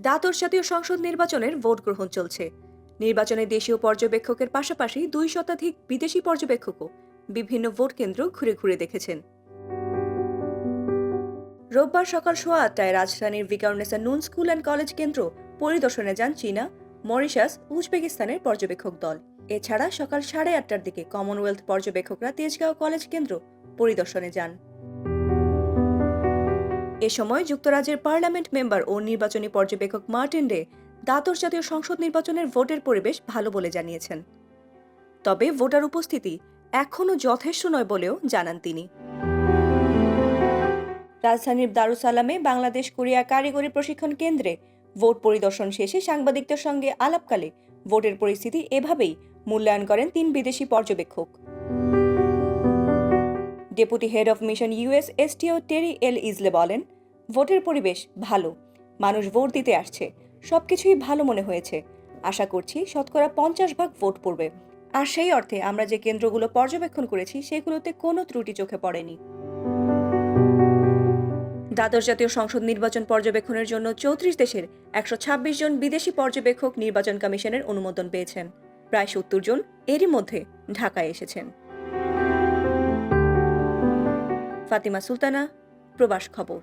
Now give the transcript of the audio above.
দ্বাদশ জাতীয় সংসদ নির্বাচনের ভোট গ্রহণ চলছে। নির্বাচনে দেশীয় পর্যবেক্ষকের পাশাপাশি 2 শতাধিক বিদেশি পর্যবেক্ষকও বিভিন্ন ভোট কেন্দ্র ঘুরে ঘুরে দেখেছেন। রোববার সকাল 8:15টায় রাজধানীর ভিকারুননিসা নুন স্কুল অ্যান্ড কলেজ কেন্দ্র পরিদর্শনে যান চীনা, মরিশাস, উজবেকিস্তানের পর্যবেক্ষক দল। এছাড়া সকাল 8:30টার দিকে কমনওয়েলথ পর্যবেক্ষকরা তেজগাঁও কলেজ কেন্দ্র পরিদর্শনে যান। এ সময় যুক্তরাজ্যের পার্লামেন্ট মেম্বার ও নির্বাচনী পর্যবেক্ষক মার্টিন ডে দ্বাদশ জাতীয় সংসদ নির্বাচনের ভোটের পরিবেশ ভালো বলে জানিয়েছেন। তবে ভোটার উপস্থিতি এখনও যথেষ্ট নয় বলেও জানান তিনি। রাজধানীর দারুস সালামে বাংলাদেশ কোরিয়া কারিগরি প্রশিক্ষণ কেন্দ্রে ভোট পরিদর্শন শেষে সাংবাদিকদের সঙ্গে আলাপকালে ভোটের পরিস্থিতি এভাবেই মূল্যায়ন করেন 3 বিদেশি পর্যবেক্ষক। Deputy head of mission US এসটিও টেরি এল ইজলে বলেন, ভোটের পরিবেশ ভালো, মানুষ ভোট দিতে আসছে, সবকিছুই ভালো মনে হয়েছে। আশা করছি 50% ভোট পড়বে। আর সেই অর্থে আমরা যে কেন্দ্রগুলো পর্যবেক্ষণ করেছি সেগুলোতে কোনো ত্রুটি চোখে পড়েনি। দ্বাদশ জাতীয় সংসদ নির্বাচন পর্যবেক্ষণের জন্য 34 দেশের 126 জন বিদেশি পর্যবেক্ষক নির্বাচন কমিশনের অনুমোদন পেয়েছেন। প্রায় 70 জন এরই মধ্যে ঢাকায় এসেছেন। ফাতিমা সুলতানা, প্রবাস খবর।